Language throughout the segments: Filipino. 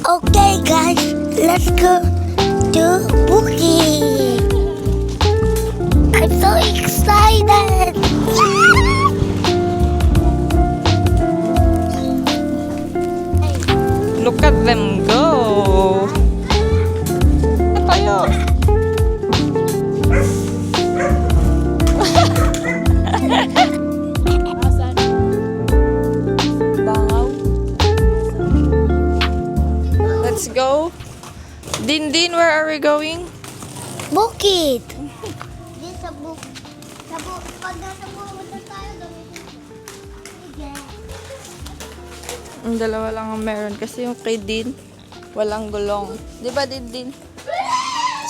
Okay guys, let's go to Bukit. I'm so excited. Look at them go! Tayo! Bangaw. Let's go. Din, where are we going? Bukit. Di sa bukit. Pag nasa bukit tayo, gamitin. Ang dalawa lang ang meron kasi yung kay Din, walang gulong. Di ba, Din?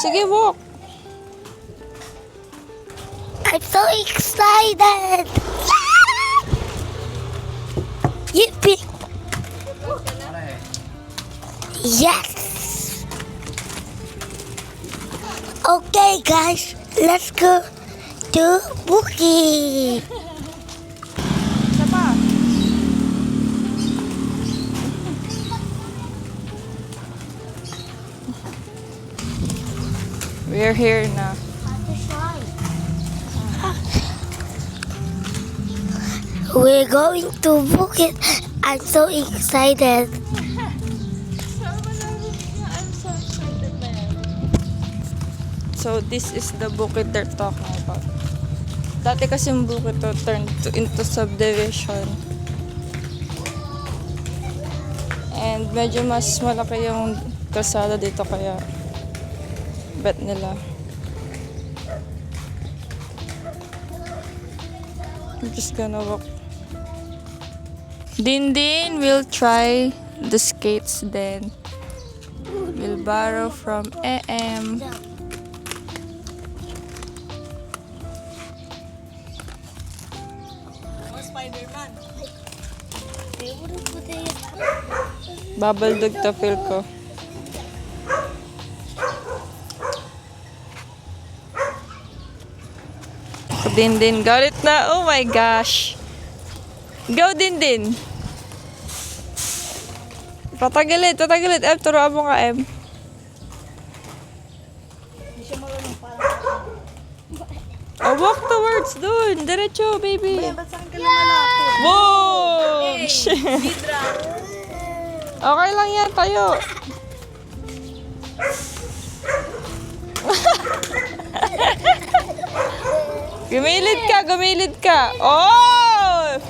Sige, walk! I'm so excited. Yippee. Yes. Okay guys, let's go to Bukit. Isa pa. We're here na. We're going to Bukit. I'm so excited. So, this is the bukid they're talking about. Dati kasi yung bukid to turned into subdivision. And medyo mas malaki yung kalsada dito kaya bet nila. I'm just gonna walk. Din will try the skates then. We'll borrow from AM. Babaldog to feel ko. Din, galit na. Oh my gosh. Go, Din. Patagalit. Turuan mo ka, M. Oh, walk towards dun. Diretso, baby. Whoa! Okay lang yan, tayo. Gumilid ka. Oh!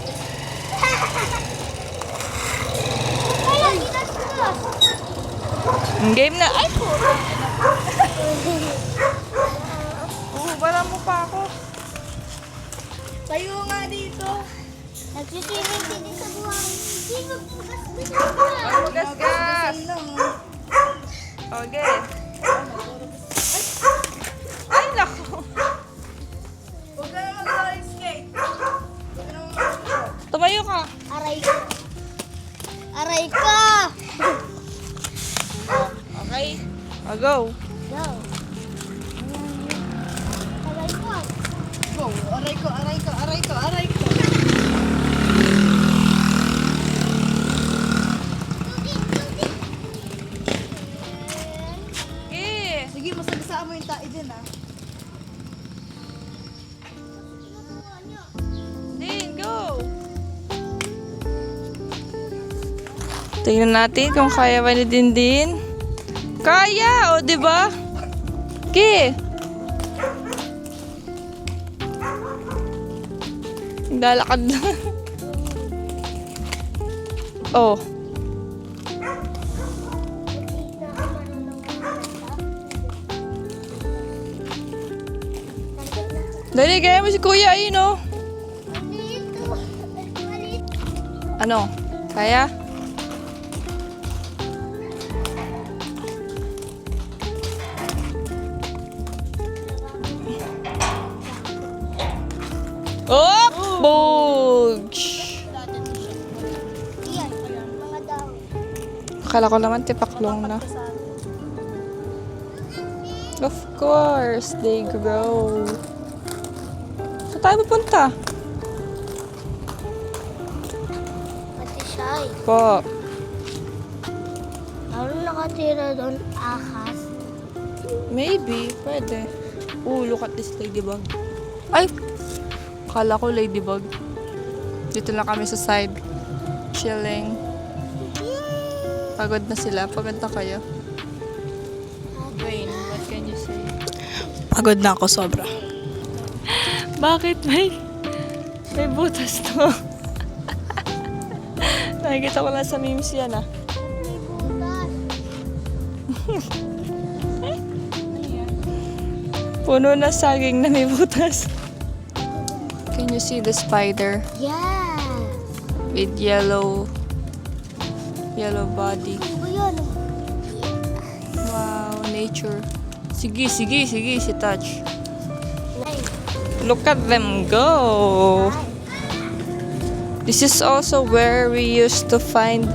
Game na. Ay, po. Bala mo pa ako. Tayo nga dito. Nagsisinig sa buhay. Hindi Gas. Okay. Ay, naku. Huwag ka na mag-roller skate. Huwag ka na mag-roller. Tumayo ka. Aray ka! Okay. I'll go. Go. Aray ko. Go. Aray ko. Okay. Sige, masagasaan mo yung tae din, ha? Din, go. Tingnan natin kung kaya ba ni Din. Kaya, o, di ba? Okay. Lalakad lang. Oh. Dali, kaya mo si Kuya, ayun, oh. Ano? Kaya? Oh! Bogs! Yan, mga dahon. Akala ko naman tipaklong na. Of course, they grow. Saan tayo pupunta? Pati siya eh. Po. Ano nakatira doon? Ahas. Maybe, pwede. Look at this ladybug. Ay! Kala ko ladybug. Dito na kami sa side. Chilling. Pagod na sila. Pagod na kayo. Wayne, what can you say? Pagod na ako sobra. Bakit may butas to? Nakikita ko lang sa memes yan ah. May butas. Puno na saging na may butas. Can you see the spider Yeah. with yellow body? Ano ba yan? Wow, nature. Sige, si touch. Nice. Look at them go. This is also where we used to find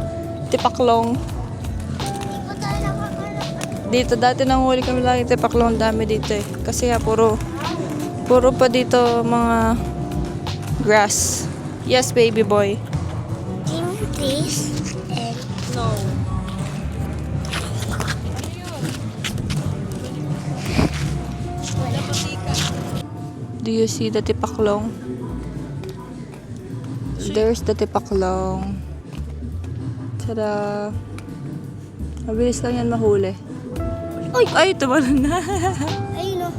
tipaklong. Hindi ko tayo nakakalap. Dito, dati nanghuli kami lagi tipaklong. Dami dito eh. Kasi puro pa dito mga grass. Yes, baby boy. Give me this. And No. Do you see the tipaklong? There's the tipaklong. Tada! Mabilis lang yan mahuli. Ay, tumalon na. ayun o.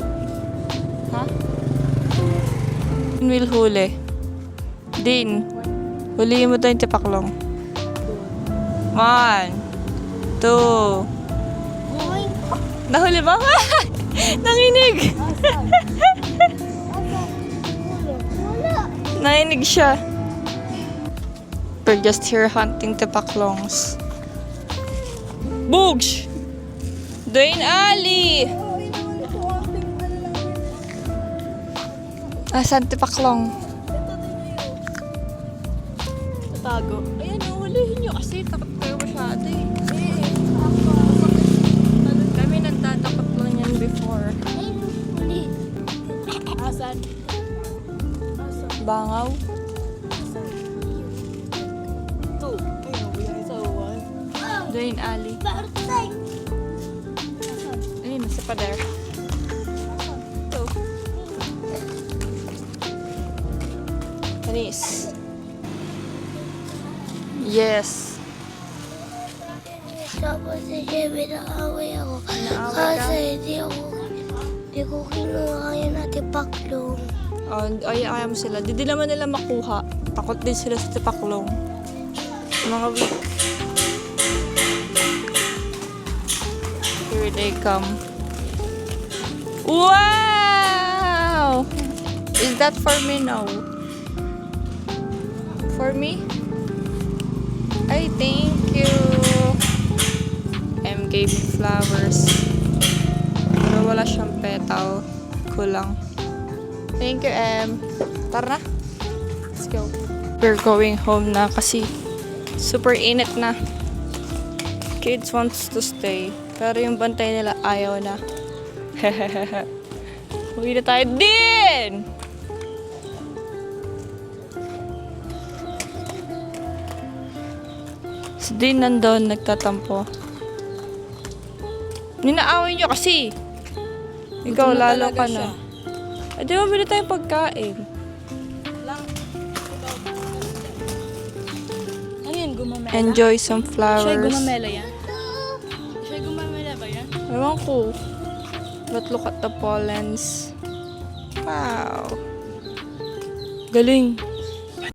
Ha? Will huli. Din. Huliin mo tayo yung tipaklong. 1, 2. Uy. Nahuli ba? Nanginig! Wala. Nanginig siya. We're just here hunting tipaklongs. Boogs! Dwayne Ali! Asan tipaklong? Tatago. Ayan, hulihin nyo kasi takot kayo masyado eh. Kami nagtatakot lang yan before. Ayun o. Huli. Asan? Bangaw? Two. Ayun, bigyan sa uwan. Dwayne Ali. Bartay. Ayun, nasa pader. Ito. Anis. Yes. Tapos si Jimmy naaway ako. Naaway ka? Kasi hindi ko kinuha yun natin paklong. Ayaw mo sila. Di naman nila makuha. Takot din sila sa tipaklong. Mga weak. Here they come. Wow! Is that for me now? For me? Ay, thank you. Gave me flowers. Pero wala siyang petal. Kulang. Thank you, M. Tara na. Let's go. We're going home na kasi super init na. Kids wants to stay. Pero yung bantay nila ayaw na. Uwi na tayo din! Si Din nandun nagtatampo. Ninaaway nyo kasi. Ikaw, lalo ka na. Eh, di ba bili tayong pagkain? Ano yun, gumamela? Enjoy some Siya flowers. gumamela yan? Siya gumamela ba yan? Ewan ko. But look at the pollens. Wow. Galing.